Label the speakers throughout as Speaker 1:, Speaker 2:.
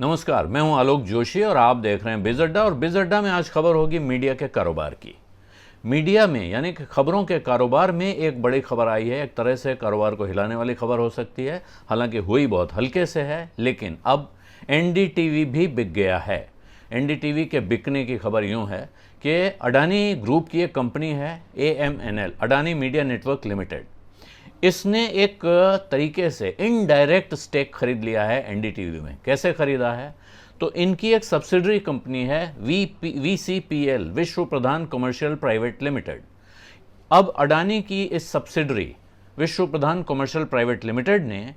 Speaker 1: नमस्कार, मैं हूं आलोक जोशी और आप देख रहे हैं बिज अड्डा। और बिज अड्डा में आज खबर होगी मीडिया के कारोबार की। मीडिया में यानी कि खबरों के कारोबार में एक बड़ी खबर आई है। एक तरह से कारोबार को हिलाने वाली खबर हो सकती है, हालांकि हुई बहुत हल्के से है, लेकिन अब एनडीटीवी भी बिक गया है। एनडीटीवी के बिकने की खबर यूं है कि अडानी ग्रुप की एक कंपनी है AMNL, Adani media network limited. इसने एक तरीके से इनडायरेक्ट स्टेक खरीद लिया है एनडीटीवी में। कैसे खरीदा है? तो इनकी एक सब्सिडरी कंपनी है VCPL, विश्व प्रधान कमर्शियल प्राइवेट लिमिटेड। अब अडानी की इस सब्सिडरी विश्व प्रधान कमर्शियल प्राइवेट लिमिटेड ने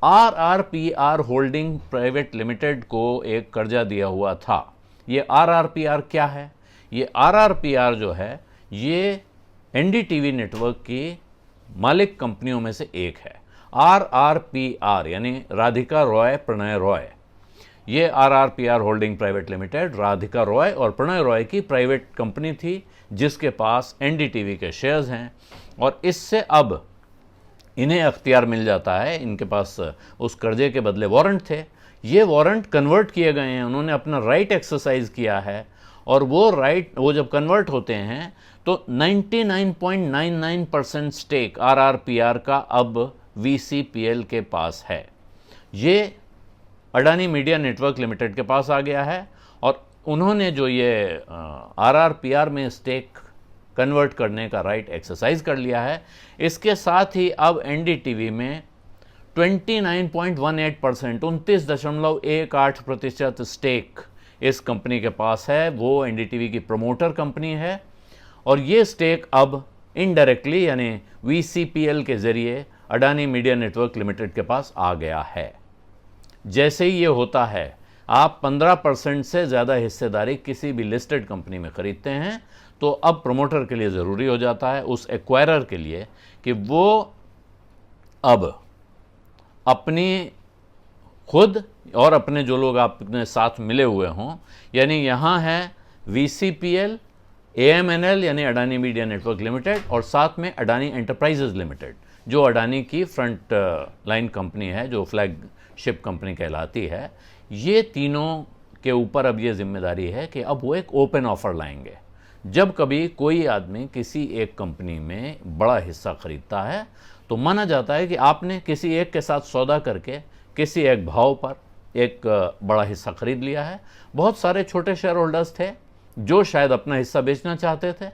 Speaker 1: RRPR होल्डिंग प्राइवेट लिमिटेड को एक कर्जा दिया हुआ था। ये RRPR क्या है? ये RRPR जो है ये एनडीटीवी नेटवर्क की मालिक कंपनियों में से एक है। RRPR यानी राधिका रॉय प्रणय रॉय। ये RRPR holding private limited Radhika Roy और प्रणय रॉय की प्राइवेट कंपनी थी, जिसके पास एनडीटीवी के शेयर्स हैं। और इससे अब इन्हें अख्तियार मिल जाता है। इनके पास उस कर्जे के बदले वारंट थे, ये वारंट कन्वर्ट किए गए हैं। उन्होंने अपना राइट एक्सरसाइज किया है और वो जब कन्वर्ट होते हैं तो 99.99% स्टेक RRPR का अब VCPL के पास है। ये अडानी मीडिया नेटवर्क लिमिटेड के पास आ गया है और उन्होंने जो ये RRPR में स्टेक कन्वर्ट करने का राइट एक्सरसाइज कर लिया है। इसके साथ ही अब एनडीटीवी में 29.18%, 29.18% स्टेक इस कंपनी के पास है। वो एनडीटीवी की प्रमोटर कंपनी है और ये स्टेक अब इनडायरेक्टली यानी VCPL के जरिए अडानी मीडिया नेटवर्क लिमिटेड के पास आ गया है। जैसे ही ये होता है, आप 15% से ज़्यादा हिस्सेदारी किसी भी लिस्टेड कंपनी में खरीदते हैं तो अब प्रमोटर के लिए ज़रूरी हो जाता है, उस एक्वायरर के लिए, कि वो अब अपनी खुद और अपने जो लोग आपने साथ मिले हुए हों, यानी यहाँ है VCPL, AMNL यानी अडानी मीडिया नेटवर्क लिमिटेड और साथ में अडानी एंटरप्राइजेज लिमिटेड, जो अडानी की फ्रंट लाइन कंपनी है, जो फ्लैगशिप कंपनी कहलाती है। ये तीनों के ऊपर अब ये जिम्मेदारी है कि अब वो एक ओपन ऑफर लाएंगे। जब कभी कोई आदमी किसी एक कंपनी में बड़ा हिस्सा खरीदता है तो माना जाता है कि आपने किसी एक के साथ सौदा करके किसी एक भाव पर एक बड़ा हिस्सा खरीद लिया है। बहुत सारे छोटे शेयर होल्डर्स थे जो शायद अपना हिस्सा बेचना चाहते थे,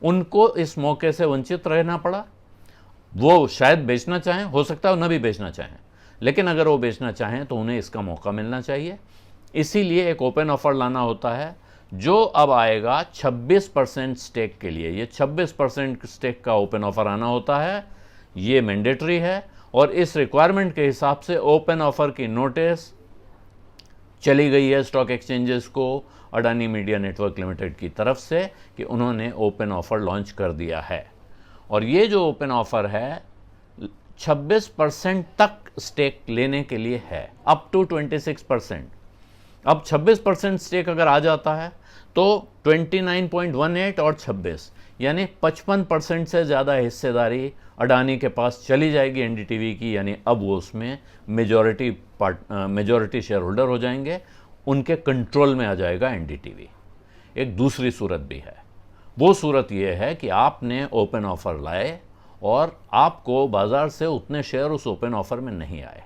Speaker 1: उनको इस मौके से वंचित रहना पड़ा। वो शायद बेचना चाहें, हो सकता है वो न भी बेचना चाहें, लेकिन अगर वो बेचना चाहें तो उन्हें इसका मौका मिलना चाहिए। इसीलिए एक ओपन ऑफर लाना होता है, जो अब आएगा 26% स्टेक के लिए। ये 26% स्टेक का ओपन ऑफर आना होता है, ये मैंडेटरी है। और इस रिक्वायरमेंट के हिसाब से ओपन ऑफर की नोटिस चली गई है स्टॉक एक्सचेंजेस को अडानी मीडिया नेटवर्क लिमिटेड की तरफ से कि उन्होंने ओपन ऑफर लॉन्च कर दिया है। और ये जो ओपन ऑफर है 26% तक स्टेक लेने के लिए है, अप टू 26%। अब 26% स्टेक अगर आ जाता है तो 29.18 और 26 यानी 55% से ज़्यादा हिस्सेदारी अडानी के पास चली जाएगी एनडीटीवी की। यानी अब वो उसमें मेजॉरिटी शेयर होल्डर हो जाएंगे, उनके कंट्रोल में आ जाएगा एनडीटीवी। एक दूसरी सूरत भी है, वो सूरत ये है कि आपने ओपन ऑफर लाए और आपको बाज़ार से उतने शेयर उस ओपन ऑफर में नहीं आए।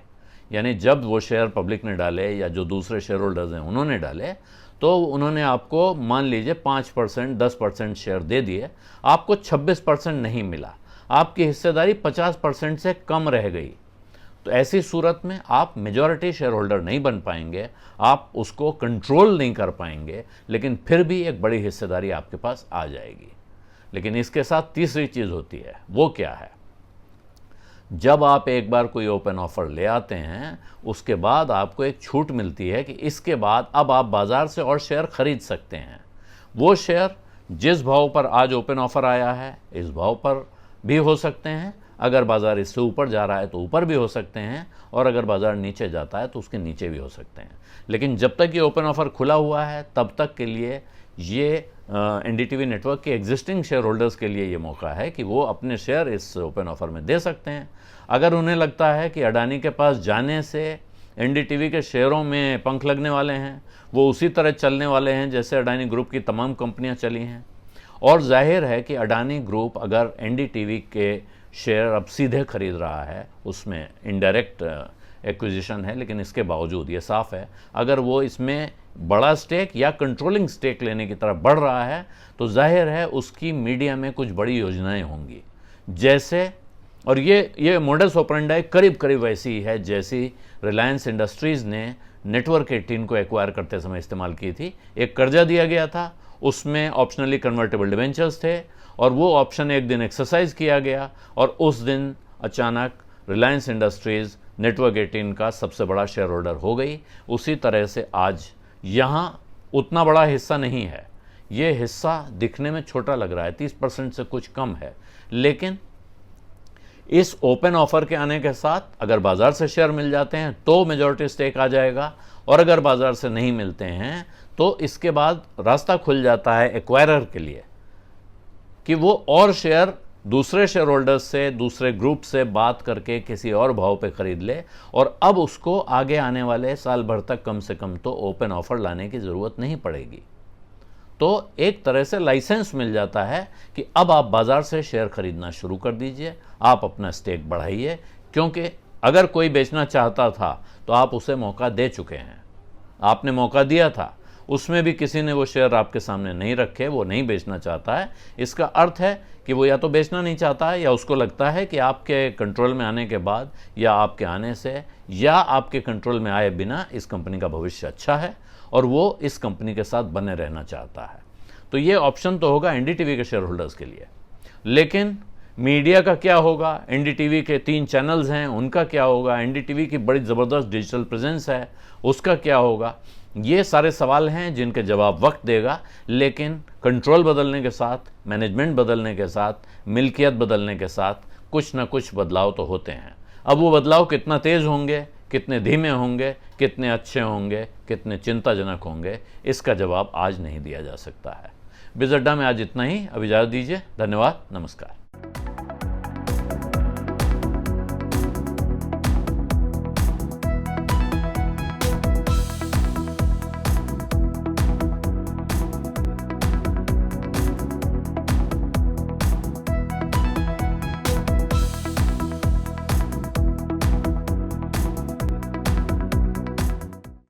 Speaker 1: यानी जब वो शेयर पब्लिक ने डाले या जो दूसरे शेयर होल्डर्स हैं उन्होंने डाले, तो उन्होंने आपको मान लीजिए 5%, 10% शेयर दे दिए, आपको 26% नहीं मिला, आपकी हिस्सेदारी 50% से कम रह गई। तो ऐसी सूरत में आप मेजॉरिटी शेयर होल्डर नहीं बन पाएंगे, आप उसको कंट्रोल नहीं कर पाएंगे, लेकिन फिर भी एक बड़ी हिस्सेदारी आपके पास आ जाएगी। लेकिन इसके साथ तीसरी चीज़ होती है, वो क्या है? जब आप एक बार कोई ओपन ऑफर ले आते हैं, उसके बाद आपको एक छूट मिलती है कि इसके बाद अब आप बाज़ार से और शेयर खरीद सकते हैं। वो शेयर जिस भाव पर आज ओपन ऑफर आया है, इस भाव पर भी हो सकते हैं। अगर बाज़ार इससे ऊपर जा रहा है तो ऊपर भी हो सकते हैं, और अगर बाज़ार नीचे जाता है तो उसके नीचे भी हो सकते हैं। लेकिन जब तक ये ओपन ऑफर खुला हुआ है, तब तक के लिए ये एनडीटीवी नेटवर्क के एग्जिस्टिंग शेयर होल्डर्स के लिए ये मौका है कि वो अपने शेयर इस ओपन ऑफर में दे सकते हैं। अगर उन्हें लगता है कि अडानी के पास जाने से एनडीटीवी के शेयरों में पंख लगने वाले हैं, वो उसी तरह चलने वाले हैं जैसे अडानी ग्रुप की तमाम कंपनियां चली हैं। और जाहिर है कि अडानी ग्रुप अगर एनडीटीवी के शेयर अब सीधे खरीद रहा है, उसमें इनडायरेक्ट एक्विजिशन है, लेकिन इसके बावजूद ये साफ है अगर वो इसमें बड़ा स्टेक या कंट्रोलिंग स्टेक लेने की तरफ बढ़ रहा है तो जाहिर है उसकी मीडिया में कुछ बड़ी योजनाएं होंगी। जैसे, और ये मोडस ऑपरेंडाई करीब करीब वैसी ही है जैसी रिलायंस इंडस्ट्रीज़ ने नेटवर्क 18 को एक्वायर करते समय इस्तेमाल की थी। एक कर्जा दिया गया था, उसमें ऑप्शनली कन्वर्टेबल डिवेंचर्स थे और वो ऑप्शन एक दिन एक्सरसाइज किया गया और उस दिन अचानक रिलायंस इंडस्ट्रीज़ नेटवर्क 18 का सबसे बड़ा शेयर होल्डर हो गई। उसी तरह से आज यहाँ उतना बड़ा हिस्सा नहीं है, ये हिस्सा दिखने में छोटा लग रहा है, 30% से कुछ कम है, लेकिन इस ओपन ऑफर के आने के साथ अगर बाजार से शेयर मिल जाते हैं तो मेजॉरिटी स्टेक आ जाएगा, और अगर बाजार से नहीं मिलते हैं तो इसके बाद रास्ता खुल जाता है एक्वायरर के लिए कि वो और शेयर दूसरे शेयर होल्डर्स से, दूसरे ग्रुप से बात करके किसी और भाव पे खरीद ले, और अब उसको आगे आने वाले साल भर तक कम से कम तो ओपन ऑफर लाने की ज़रूरत नहीं पड़ेगी। तो एक तरह से लाइसेंस मिल जाता है कि अब आप बाजार से शेयर खरीदना शुरू कर दीजिए, आप अपना स्टेक बढ़ाइए, क्योंकि अगर कोई बेचना चाहता था तो आप उसे मौका दे चुके हैं, आपने मौका दिया था, उसमें भी किसी ने वो शेयर आपके सामने नहीं रखे, वो नहीं बेचना चाहता है। इसका अर्थ है कि वो या तो बेचना नहीं चाहता है या उसको लगता है कि आपके कंट्रोल में आने के बाद या आपके आने से या आपके कंट्रोल में आए बिना इस कंपनी का भविष्य अच्छा है और वो इस कंपनी के साथ बने रहना चाहता है। तो ये ऑप्शन तो होगा एनडीटीवी के शेयर होल्डर्स के लिए, लेकिन मीडिया का क्या होगा? एनडीटीवी के 3 चैनल्स हैं, उनका क्या होगा? एनडीटीवी की बड़ी ज़बरदस्त डिजिटल प्रेजेंस है, उसका क्या होगा? ये सारे सवाल हैं जिनके जवाब वक्त देगा, लेकिन कंट्रोल बदलने के साथ, मैनेजमेंट बदलने के साथ, मिल्कियत बदलने के साथ कुछ ना कुछ बदलाव तो होते हैं। अब वो बदलाव कितना तेज़ होंगे, कितने धीमे होंगे, कितने अच्छे होंगे, कितने चिंताजनक होंगे, इसका जवाब आज नहीं दिया जा सकता है। बिज़ अड्डा में आज इतना ही। अब इजाज़त दीजिए। धन्यवाद, नमस्कार।